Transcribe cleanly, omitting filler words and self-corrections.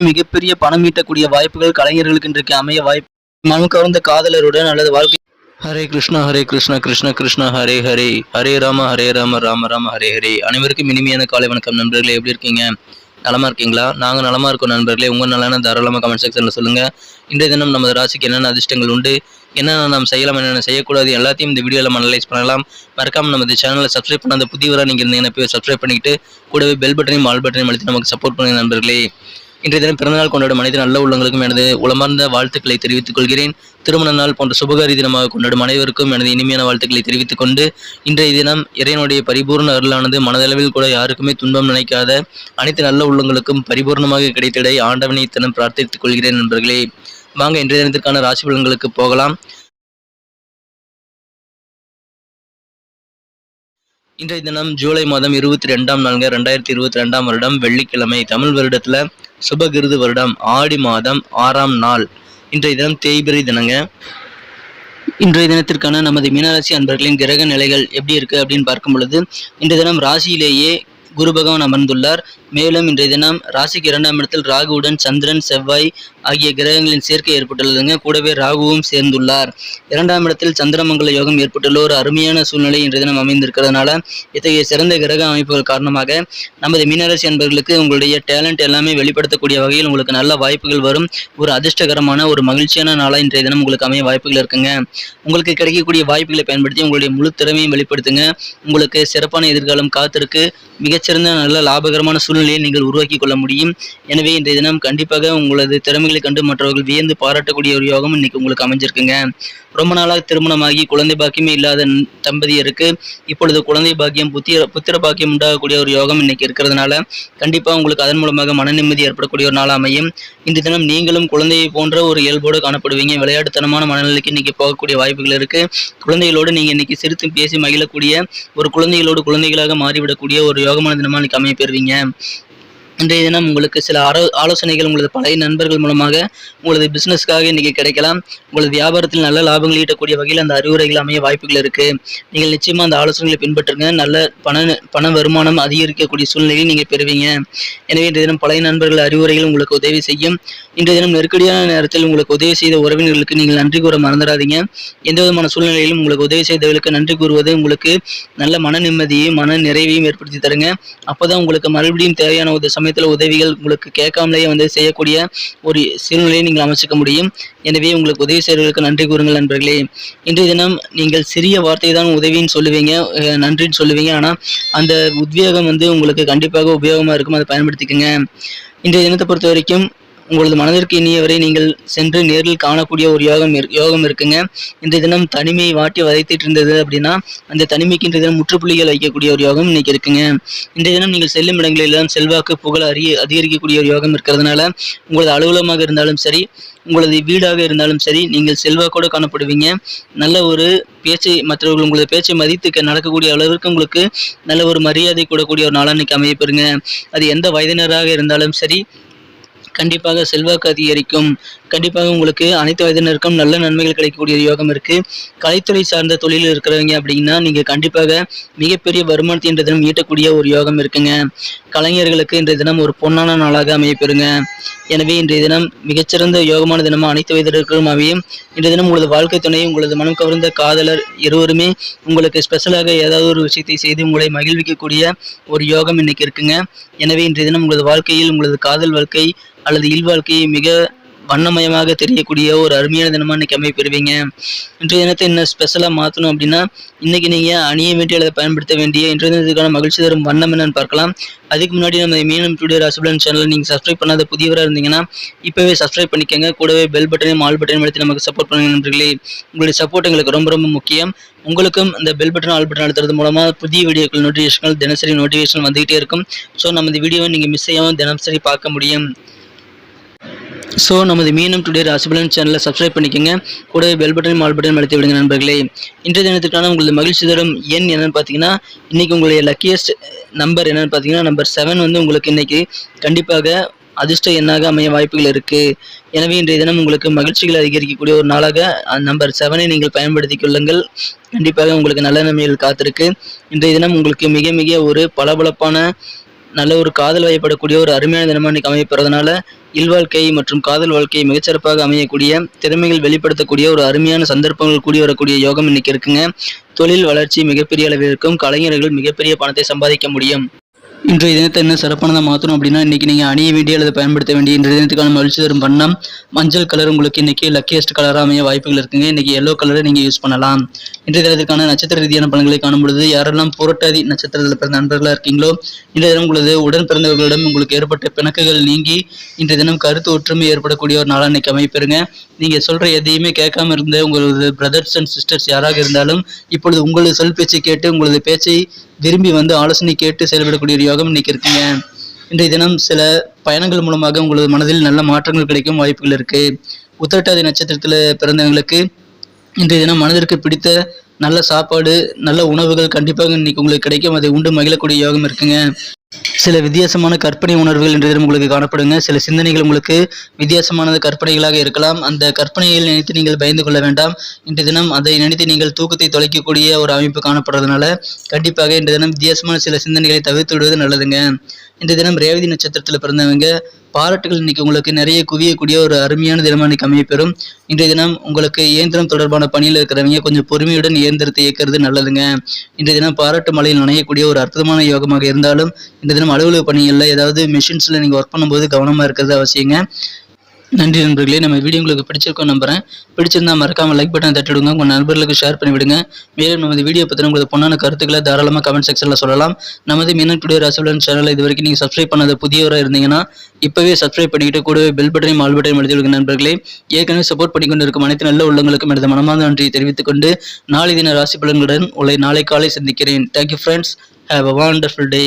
மிகப்பெரிய பணம் ஈட்டக்கூடிய வாய்ப்புகள் கலைஞர்களுக்கு இன்றைக்கு அமைய வாய்ப்பு. மனம் கவர்ந்த காதலருடன் அல்லது வாழ்க்கை. ஹரே கிருஷ்ணா கிருஷ்ண கிருஷ்ணா ஹரே ஹரே, ஹரே ராம ராம ராம ஹரே ஹரே. அனைவருக்கும் இனிமையான காலை வணக்கம் நண்பர்களே. எப்படி இருக்கீங்க? நலமா இருக்கீங்களா? நாங்கள் நலமா இருக்கோம் நண்பர்களே. உங்கள் நலன தாராளமாக கமெண்ட் செக்ஷனில் சொல்லுங்கள். இன்றைய தினம் நமது ராசிக்கு என்னென்ன அதிர்ஷ்டங்கள் உண்டு, என்னென்ன நாம் செய்யலாம், என்னென்ன செய்யக்கூடாது, எல்லாத்தையும் இந்த வீடியோவில் அனலைஸ் பண்ணலாம். மறக்காமல் நமது சேனலை சப்ஸ்கிரைப் பண்ணாத புதியவராக நீங்கள் இருந்தீங்கன்னா போய் சப்ஸ்கிரைப் பண்ணிக்கிட்டு கூடவே பெல் பட்டனையும் ஆல் பட்டனையும் அழுத்தி நமக்கு சப்போர்ட் பண்ணுங்க நண்பர்களே. இன்றைய தினம் பிறந்தநாள் கொண்டாடும் அனைத்து நல்ல உள்ளங்களுக்கும் எனது உளமார்ந்த வாழ்த்துக்களை தெரிவித்துக் கொள்கிறேன். திருமண நாள் போன்ற சுபகாரி தினமாக கொண்டாடும் அனைவருக்கும் எனது இனிமையான வாழ்த்துக்களை தெரிவித்துக் கொண்டு, இன்றைய தினம் இறைவனுடைய பரிபூர்ண அருளானது மனதளவில் கூட யாருக்குமே துன்பம் நினைக்காத அனைத்து நல்ல உள்ளங்களுக்கும் பரிபூர்ணமாக கிடைத்திட ஆண்டவனை தினம் பிரார்த்தித்துக் கொள்கிறேன் நண்பர்களே. வாங்க இன்றைய தினத்திற்கான ராசி பலன்களுக்கு போகலாம். இன்றைய தினம் ஜூலை மாதம் 22ஆம் நாள் 2022ஆம் வருடம் வெள்ளிக்கிழமை. தமிழ் வருடத்துல சுபகிருது வருடம் ஆடி மாதம் 6ஆம் நாள். இன்றைய தினம் தேய்பிறை தினங்க. இன்றைய தினத்திற்கான நமது மீனராசி அன்பர்களின் கிரக நிலைகள் எப்படி இருக்கு அப்படின்னு பார்க்கும் பொழுது, இன்றைய தினம் ராசியிலேயே குரு பகவான் அமர்ந்துள்ளார். மேலும் இன்றைய தினம் ராசிக்கு 2ஆம் இடத்தில் ராகுவுடன் சந்திரன் செவ்வாய் ஆகிய கிரகங்களின் சேர்க்கை ஏற்பட்டுள்ளதுங்க. கூடவே ராகுவும் சேர்ந்துள்ளார். 2ஆம் இடத்தில் சந்திரமங்கல யோகம் ஏற்பட்டுள்ள ஒரு அருமையான சூழ்நிலை இன்றைய தினம் அமைந்திருக்கிறதுனால, இத்தகைய சிறந்த கிரக அமைப்புகள் காரணமாக நமது மீனராசி அன்பர்களுக்கு உங்களுடைய டேலண்ட் எல்லாமே வெளிப்படுத்தக்கூடிய வகையில் உங்களுக்கு நல்ல வாய்ப்புகள் வரும். ஒரு அதிர்ஷ்டகரமான ஒரு மகிழ்ச்சியான நாளாக இன்றைய தினம் உங்களுக்கு அமைய வாய்ப்புகள் இருக்குங்க. உங்களுக்கு கிடைக்கக்கூடிய வாய்ப்புகளை பயன்படுத்தி உங்களுடைய முழு திறமையும் வெளிப்படுத்துங்க. உங்களுக்கு சிறப்பான எதிர்காலம் காத்திருக்கு. மிகச்சிறந்த நல்ல லாபகரமான சூழ்நிலையை நீங்கள் உருவாக்கி கொள்ள முடியும். எனவே இன்றைய தினம் கண்டிப்பாக உங்களது திறமைகளை கண்டு மற்றவர்கள் வியந்து பாராட்டக்கூடிய ஒரு யோகம் இன்னைக்கு உங்களுக்கு அமைஞ்சிருக்குங்க. ரொம்ப நாளாக திருமணமாகி குழந்தை பாக்கியமே இல்லாத தம்பதியருக்கு இப்பொழுது குழந்தை பாக்கியம் புத்திர பாக்கியம் உண்டாகக்கூடிய ஒரு யோகம் இன்னைக்கு இருக்கிறதுனால கண்டிப்பாக உங்களுக்கு அதன் மூலமாக மன நிம்மதி ஏற்படக்கூடிய ஒரு நாள் அமையும். இந்த தினம் நீங்களும் குழந்தையை போன்ற ஒரு இயல்போடு காணப்படுவீங்க. விளையாட்டுத்தனமான மனநிலைக்கு இன்னைக்கு போகக்கூடிய வாய்ப்புகள் இருக்கு. குழந்தைகளோடு நீங்க இன்னைக்கு சிரித்து பேசி மகிழக்கூடிய ஒரு குழந்தைகளாக மாறிவிடக்கூடிய ஒரு யோகமான தினமா இன்னைக்கு அமைய பெறுவீங்க. இன்றைய தினம் உங்களுக்கு சில ஆலோசனைகள் உங்களது பழைய நண்பர்கள் மூலமாக உங்களது பிசினஸ்க்காக இன்னைக்கு கிடைக்கலாம். உங்களது வியாபாரத்தில் நல்ல லாபங்கள் ஈட்டக்கூடிய வகையில் அந்த அறிவுரைகள் அமைய வாய்ப்புகள் இருக்கு. நீங்கள் நிச்சயமா அந்த ஆலோசனைகளை பின்பற்றுங்க. நல்ல பண வருமானம் அதிகரிக்கக்கூடிய சூழ்நிலையை நீங்கள் பெறுவீங்க. எனவே இன்றைய தினம் பழைய நண்பர்கள் அறிவுரைகள் உங்களுக்கு உதவி செய்யும். இன்றைய தினம் நெருக்கடியான நேரத்தில் உங்களுக்கு உதவி செய்த உறவினர்களுக்கு நீங்கள் நன்றி கூற மறந்துடாதீங்க. எந்த விதமான சூழ்நிலையிலும் உங்களுக்கு உதவி செய்தவர்களுக்கு நன்றி கூறுவது உங்களுக்கு நல்ல மன நிம்மதியையும் மன நிறைவையும் ஏற்படுத்தி தருங்க. அப்போதான் உங்களுக்கு மறுபடியும் தேவையான ஒரு சமயத்தில் உதவிகள் உங்களுக்கு கேட்காமலேயே செய்யக்கூடிய ஒரு சூழ்நிலையை நீங்கள் அமைச்சிக்க முடியும். எனவே உங்களுக்கு உதவி செய்வதற்கு நன்றி கூறுங்கள் நண்பர்களே. இன்றைய தினம் நீங்கள் சிறிய வார்த்தை தான் உதவின்னு சொல்லுவீங்க, நன்றின்னு சொல்லுவீங்க. ஆனால் அந்த உத்வேகம் உங்களுக்கு கண்டிப்பாக உபயோகமாக இருக்கும். அதை பயன்படுத்திக்கங்க. இன்றைய தினத்தை பொறுத்த வரைக்கும் உங்களது மனதிற்கு இனியவரை நீங்கள் சென்று நேரில் காணக்கூடிய ஒரு யோகம் இருக்குங்க. இன்றைய தினம் தனிமையை வாட்டி வதைத்துட்டு இருந்தது அப்படின்னா அந்த தனிமைக்கு இன்றைய தினம் முற்றுப்புள்ளிகள் வைக்கக்கூடிய ஒரு யோகம் இன்னைக்கு இருக்குங்க. இன்றைய தினம் நீங்கள் செல்லும் இடங்களில் செல்வாக்கு புகழ் அதிகரிக்கக்கூடிய ஒரு யோகம் இருக்கிறதுனால உங்களது அலுவலகமாக இருந்தாலும் சரி, உங்களது வீடாக இருந்தாலும் சரி, நீங்கள் செல்வாக்கோடு காணப்படுவீங்க. நல்ல ஒரு பேச்சை மற்றவர்கள் உங்களது பேச்சை மதித்து நடக்கக்கூடிய அளவிற்கு உங்களுக்கு நல்ல ஒரு மரியாதை கூடக்கூடிய ஒரு நாளாக இன்னைக்கு அமைய பெறுங்க. அது எந்த வயதினராக இருந்தாலும் சரி, கண்டிப்பாக செல்வாக்கு அதிகரிக்கும். கண்டிப்பாக உங்களுக்கு அனைத்து வயதினருக்கும் நல்ல நன்மைகள் கிடைக்கக்கூடிய யோகம் இருக்கு. கலைத்துறை சார்ந்த தொழில் இருக்கிறவங்க அப்படின்னா நீங்க கண்டிப்பாக மிகப்பெரிய வருமானத்தை இன்றைய தினம் ஈட்டக்கூடிய ஒரு யோகம் இருக்குங்க. கலைஞர்களுக்கு இன்றைய தினம் ஒரு பொன்னான நாளாக அமைய பெறுங்க. எனவே இன்றைய தினம் மிகச்சிறந்த யோகமான தினமா அனைத்து வயதினருக்கும் அமையும். இன்றைய தினம் உங்களது வாழ்க்கை துணை, உங்களது மனம் கவர்ந்த காதலர் இருவருமே உங்களுக்கு ஸ்பெஷலாக ஏதாவது ஒரு விஷயத்தை செய்து உங்களை மகிழ்விக்கக்கூடிய ஒரு யோகம் இன்னைக்கு இருக்குங்க. எனவே இன்றைய தினம் உங்களது வாழ்க்கையில் உங்களது காதல் வாழ்க்கை அல்லது இல்வாழ்க்கையை மிக வண்ணமயமாக தெரியக்கூடிய ஒரு அருமையான தினமா இன்னைக்கு அமைய பெறுவீங்க. இன்றைய தினத்தை என்ன ஸ்பெஷலாக மாற்றணும் அப்படின்னா, இன்னைக்கு நீங்கள் அணிய வேண்டிய அல்லது பயன்படுத்த வேண்டிய இன்றைய தினத்துக்கான மகிழ்ச்சி தரும் வண்ணம் என்னன்னு பார்க்கலாம். அதுக்கு முன்னாடி நம்ம மீனம் டுடே ராசி பலன் சேனல் நீங்கள் சப்ஸ்கிரைப் பண்ணாத புதியவராக இருந்தீங்கன்னா இப்போவே சப்ஸ்கிரைப் பண்ணிக்கோங்க. கூடவே பெல் பட்டனையும் ஆல் பட்டனையும் அழுத்தி நமக்கு சப்போர்ட் பண்ணுங்க நண்பர்களே. உங்களுடைய சப்போர்ட் எங்களுக்கு ரொம்ப ரொம்ப முக்கியம். உங்களுக்கும் இந்த பெல் பட்டன் ஆல் பட்டன் அழுத்துறது மூலமாக புதிய வீடியோக்கள் நோட்டிஃபிகேஷன்கள் தினசரி நோட்டிஃபிகேஷன் வந்துகிட்டே இருக்கும். ஸோ நம்ம இந்த வீடியோவை நீங்கள் மிஸ் செய்யாமல் தினசரி பார்க்க முடியும். ஸோ நமது மீனம் டுடே ராசி பலன் சேனலை சப்ஸ்கிரைப் பண்ணிக்கோங்க. கூடவே பெல் பட்டனையும் ஆல் பட்டனையும் அழுத்தி விடுங்க நண்பர்களே. இன்றைய தினத்துக்கான உங்களது மகிழ்ச்சி தரும் எண் என்னன்னு பார்த்தீங்கன்னா, இன்னைக்கு உங்களுடைய லக்கியஸ்ட் நம்பர் என்னன்னு பார்த்தீங்கன்னா நம்பர் 7 உங்களுக்கு இன்னைக்கு கண்டிப்பாக அதிர்ஷ்ட எண்ணாக அமைய வாய்ப்புகள் இருக்கு. எனவே இன்றைய தினம் உங்களுக்கு மகிழ்ச்சிகள் அதிகரிக்கக்கூடிய ஒரு நாளாக நம்பர் 7 நீங்கள் பயன்படுத்திக் கொள்ளுங்கள். கண்டிப்பாக உங்களுக்கு நல்ல நன்மைகள் காத்திருக்கு. இன்றைய தினம் உங்களுக்கு மிக மிக ஒரு பளபளப்பான நல்ல ஒரு காதல் வயப்படக்கூடிய ஒரு அருமையான தினமாக இன்னைக்கு அமையப்படுறதுனால இல்வாழ்க்கை மற்றும் காதல் வாழ்க்கை மிகச்சிறப்பாக அமையக்கூடிய திறமைகள் வெளிப்படுத்தக்கூடிய ஒரு அருமையான சந்தர்ப்பங்கள் கூடி வரக்கூடிய யோகம் இன்னைக்கு இருக்குங்க. தொழில் வளர்ச்சி மிகப்பெரிய அளவில் இருக்கும். கலைஞர்கள் மிகப்பெரிய பணத்தை சம்பாதிக்க முடியும். இன்றைய தினத்தை என்ன சிறப்பானதாக மாற்றணும் அப்படின்னா, இன்றைக்கி நீங்கள் அணிய வேண்டிய அல்லது பயன்படுத்த வேண்டிய இன்றைய தினத்துக்கான மகிழ்ச்சி தரும் வண்ணம் மஞ்சள் கலர் உங்களுக்கு இன்றைக்கி லக்கியஸ்ட் கலராக அமைய வாய்ப்புகள் இருக்குங்க. இன்றைக்கி எல்லோ கலரை நீங்கள் யூஸ் பண்ணலாம். இன்றைய தினத்திற்கான நட்சத்திர ரீதியான பலன்களை காணும் பொழுது யாரெல்லாம் புரட்டாதி நட்சத்திரத்தில் பிறந்த நண்பர்களாக இருக்கீங்களோ, இன்றைய தினம் உங்களது உடன் பிறந்தவர்களிடம் உங்களுக்கு ஏற்பட்ட பிணக்குகள் நீங்கி இன்றைய தினம் கருத்து ஒற்றுமை ஏற்படக்கூடிய ஒரு நாளாக இன்றைக்கி அமைப்பெறுங்க. நீங்கள் சொல்கிற எதையுமே கேட்காம இருந்த உங்களது பிரதர்ஸ் அண்ட் சிஸ்டர்ஸ் யாராக இருந்தாலும் இப்பொழுது உங்களது சொல் பேச்சை கேட்டு உங்களது பேச்சை விரும்பி வந்து ஆலோசனை கேட்டு செயல்படக்கூடிய ஒரு யோகம் இன்னைக்கு இருக்குங்க. இன்றைய தினம் சில பயணங்கள் மூலமாக உங்களது மனதில் நல்ல மாற்றங்கள் கிடைக்கும் வாய்ப்புகள் இருக்கு. உத்திரட்டாதி நட்சத்திரத்தில் பிறந்தவங்களுக்கு இன்றைய தினம் மனதிற்கு பிடித்த நல்ல சாப்பாடு நல்ல உணவுகள் கண்டிப்பாக இன்னைக்கு உங்களுக்கு கிடைக்கும். அதை உண்டு மகிழக்கூடிய யோகம் இருக்குங்க. சில வித்தியாசமான கற்பனை உணர்வுகள் இன்றைய தினம் உங்களுக்கு காணப்படுங்க. சில சிந்தனைகள் உங்களுக்கு வித்தியாசமான கற்பனைகளாக இருக்கலாம். அந்த கற்பனைகளை நினைத்து நீங்கள் பயந்து கொள்ள வேண்டாம். இன்றைய தினம் அதை நினைத்து நீங்கள் தூக்கத்தை தொலைக்கக்கூடிய ஒரு அமைப்பு காணப்படுறதுனால கண்டிப்பாக இன்றைய தினம் வித்தியாசமான சில சிந்தனைகளை தவிர்த்து விடுவது நல்லதுங்க. இன்றைய தினம் ரேவதி நட்சத்திரத்தில் பிறந்தவங்க பாராட்டுகள் இன்னைக்கு உங்களுக்கு நிறைய குவியக்கூடிய ஒரு அருமையான தினமாக இன்னைக்கு அமையப்பெறும். இன்றைய தினம் உங்களுக்கு இயந்திரம் தொடர்பான பணியில் இருக்கிறவங்க கொஞ்சம் பொறுமையுடன் இயந்திரத்தை இயக்கிறது நல்லதுங்க. இன்றைய தினம் பாராட்டு மலையில் நனையக்கூடிய ஒரு அற்புதமான யோகமாக இருந்தாலும் இன்றைய தினம் அலுவலக பணிகளில் ஏதாவது மிஷின்ஸில் நீங்கள் ஒர்க் பண்ணும்போது கவனமாக இருக்கிறது அவசியங்க. நன்றி நண்பர்களே. நம்ம வீடியோ உங்களுக்கு பிடிச்சிருக்கோம் நம்புறேன். பிடிச்சிருந்தா மறக்காம லைக் பட்டன் தட்டிவிடுங்க. உங்கள் நண்பர்களுக்கு ஷேர் பண்ணி விடுங்க. மேலும் நமது வீடியோ பற்றின உங்களது பொண்ணான கருத்துக்களை தாராளமாக கமெண்ட் செக்ஷனில் சொல்லலாம். நமது மீனன் டுடே ராசிபலன் சேனலை இது வரைக்கும் நீங்கள் சப்ஸ்கிரைப் பண்ணாத புதியவராக இருந்தீங்கன்னா இப்போவே சப்ஸ்கிரைப் பண்ணிக்கிட்டு கூடவே பெல் பட்டனையும் ஆல் பட்டனையும் எழுதி விடுங்க நண்பர்களே. ஏற்கனவே சப்போர்ட் பண்ணி கொண்டு இருக்கும் அனைத்து நல்ல உள்ளங்களுக்கும் எனது மனமார்ந்த நன்றியை தெரிவித்துக் கொண்டு நாளை தின ராசி பலன்களுடன் உங்களை நாளை காலை சந்திக்கிறேன். Thank you friends. Have a wonderful day.